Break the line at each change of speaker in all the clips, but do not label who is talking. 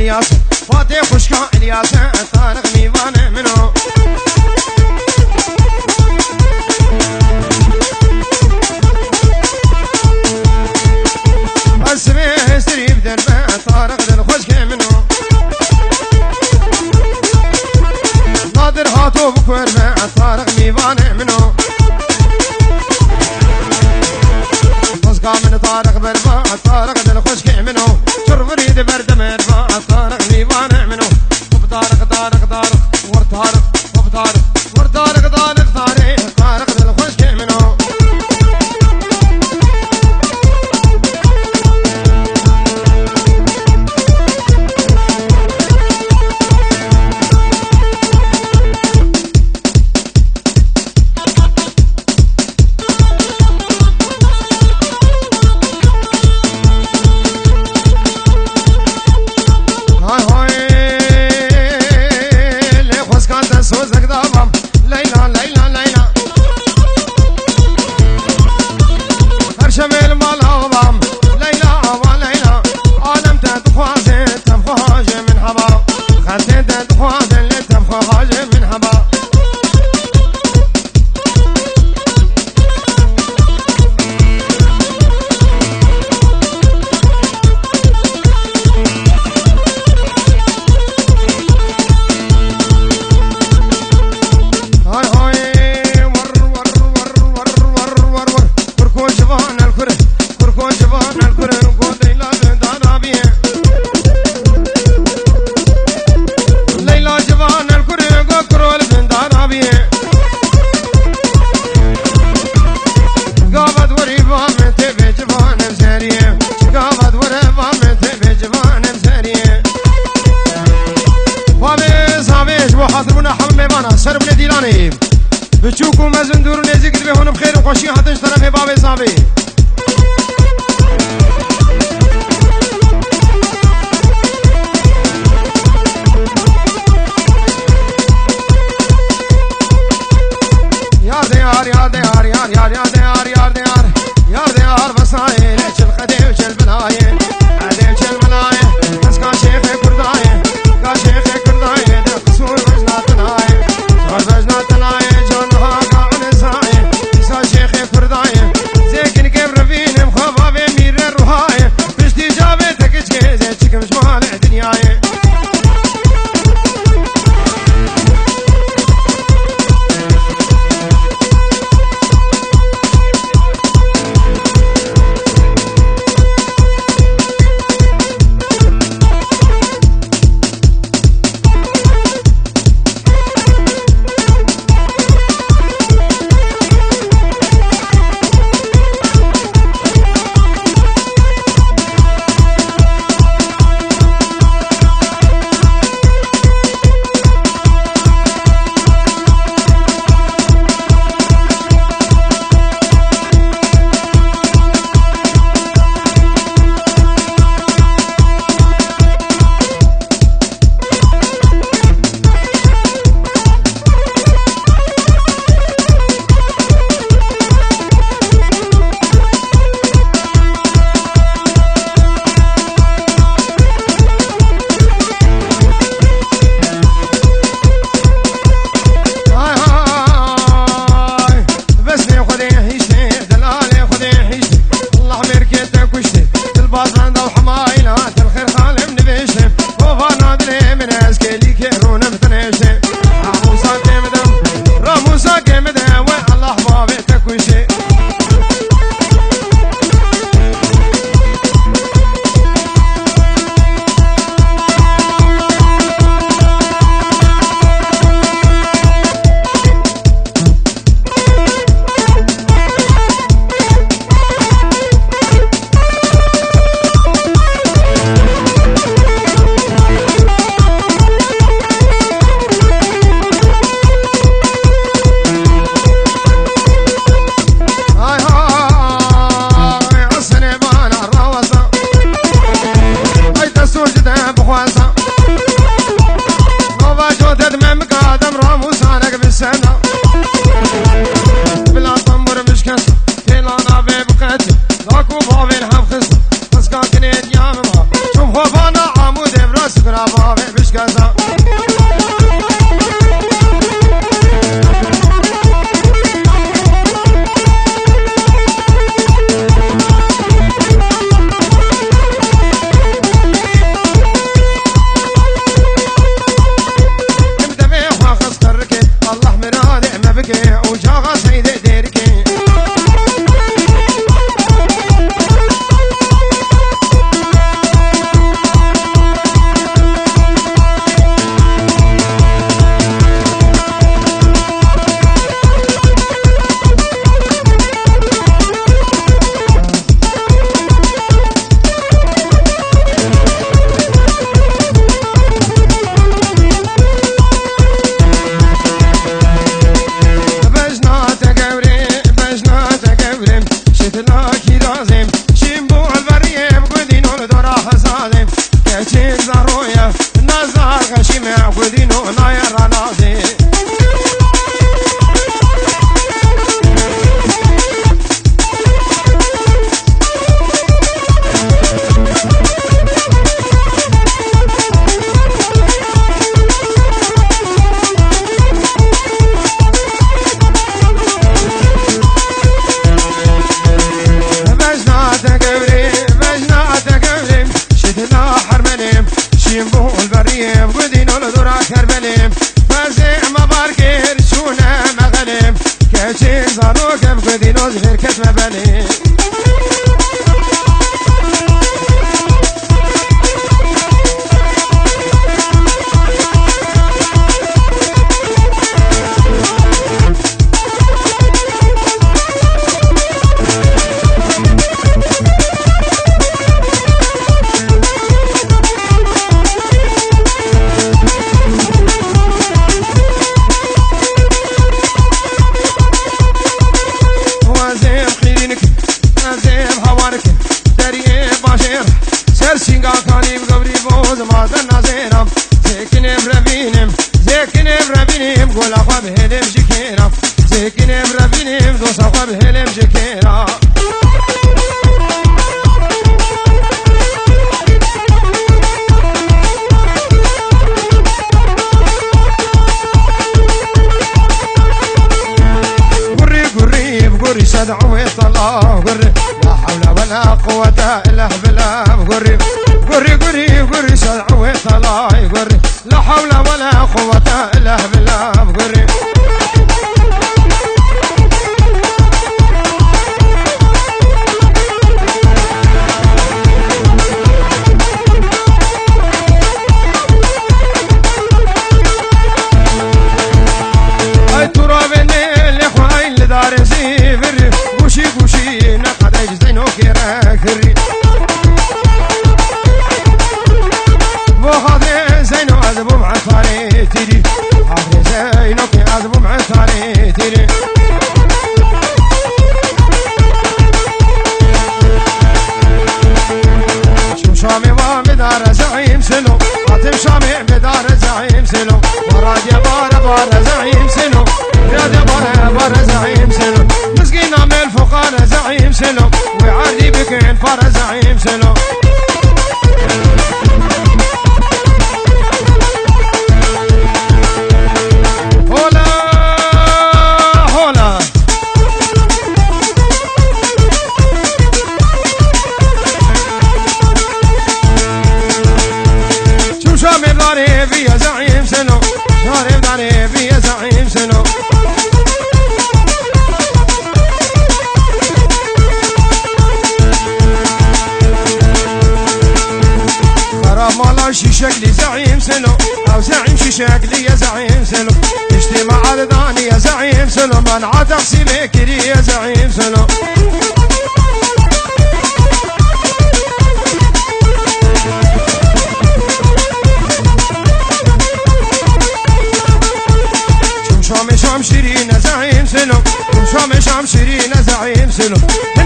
الياس فاتي خشكا الياس طارق ميوان منو اسمه سريب دربه طارق دل خشك منو نادر هاتو بكوربه طارق ميوان منو مزقا من طارق بربا طارق دل خشك منو شرب ريد برد مربا طارق ميوان منو وبطارق طارق طارق ورطارق وبطارق ورطارق طارق طارق طارق دل خشك منو بتشوفوا مازن دور نزيك تبيهون بخير وخوشي حتى نشترى في بابي صافي يا ديار يا ديار يا ديار يا ديار يا ديار يا ديار بصايل شل خدي وشل بلايه عدي وشل بلايه بس كان شيخ كردايه كان شيخ كردايه قصور وجنا تنايه وجنا تنايه مالي سرسينغا كاني بقبري بوز ما دنا زينم زيكني بربينم زيكني بربينم قول أخوة بهلم جكيرم زيكني بربينم دوس أخوة بهلم جكيرم قري قري بقري سدعوي طلع قري لا حول ولا قوة إلا بالله قري قري قري قري سدعوي طلع قري لا حول ولا قوة إلا بالله قري أي تراب الليل إخوة اللي دار زيفري قوشي قوشي نقد أجزينو كيراكري وخاطري زينو عذبو معطاري تيري خاطري زينو كي عذبو معطاري تيري شو شامي ومدار زعيم سلو خاتم شامي بدار زعيم سلو ورادي بار زعيم سلو رادي بار زعيم سلو مسكين عمل فقار زعيم سلو وعادي بكين فار زعيم سلو يا زعيم سنو شارب داري يا زعيم سنو خراب مالا شيشك لي زعيم سنو او زعيم شيشك لي يا زعيم سنو اجتماع الداني يا زعيم سنو منع تقسيمك لي يا زعيم سنو شام شيرين زعيم سلو شام شيرين زعيم سلو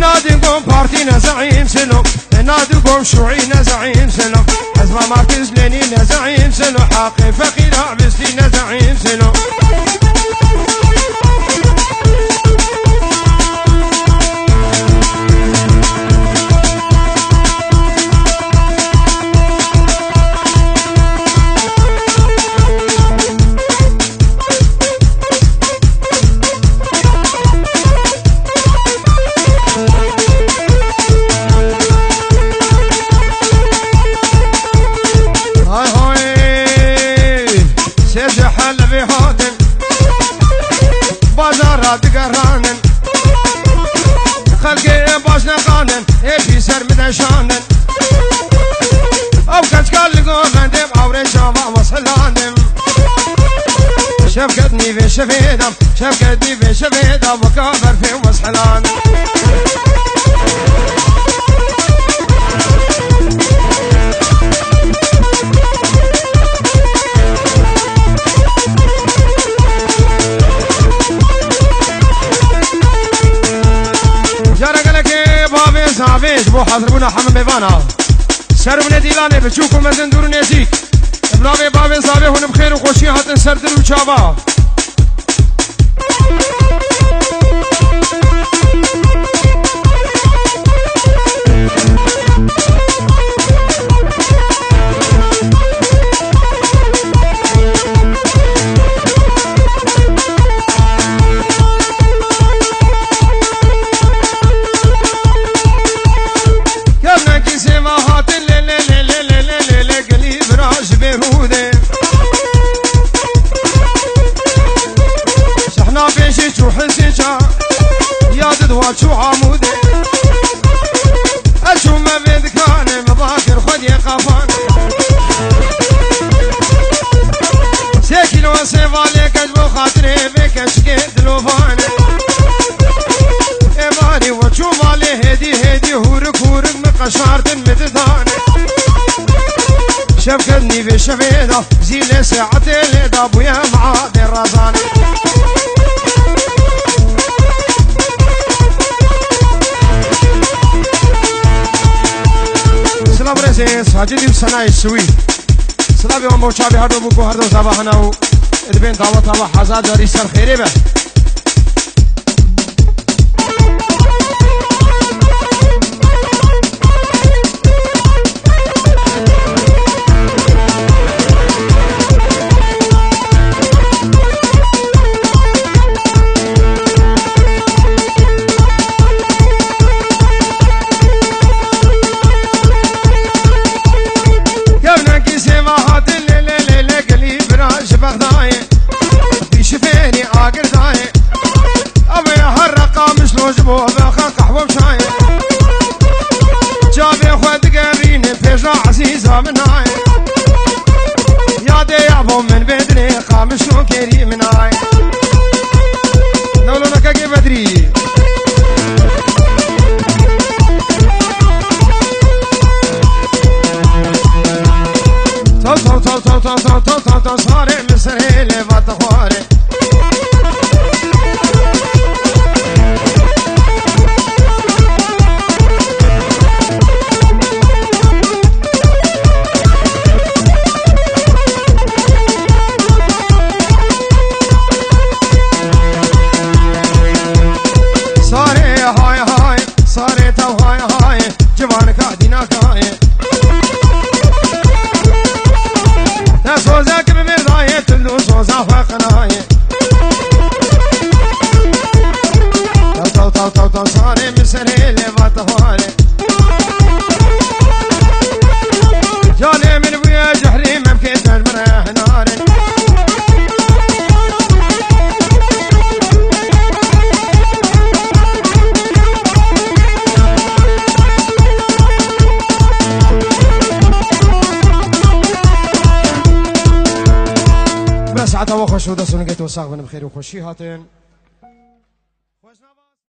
نادي قوم بارتينا زعيم سلو نادي قوم شوعينا زعيم سلو أزمة مركز لينينا زعيم سلو حاقي فقير عبستينا زعيم سلو دقرانن خلقي باش نقانن في سر مدشانن او كشكال لقوفندم او رشاما وصلاندم شفقتني في شفيدم شفقتني في شفيدم وكابر في وصلان زعفيش بو حضربونا حمام بيفانا سربنا ديلاني بتشوفوا مزن دور نزيك بنابي بابي زعفي هون بخير وخوشي هاتن سردر وشابا قشارة متدانة شبكتني في الشبيدة زيل ساعتي ليدا بويا معاد الرزانة سلام رزيز هاجدي بسناي السويد سلام يوم موشابي هردو بوكو هردو زباهناو ادبين دعوة حزاد داري سر خيري به عزيزة من هاي يا دي يابو من بدري قام شلون كريم من هاي نولونا كاكي بدري تو تو تو تو تو تو تو تو تو صاري مسري اللي باتخواري ساعتها وخوش ودسون قيت وساق بن بخير وخوشي هاتين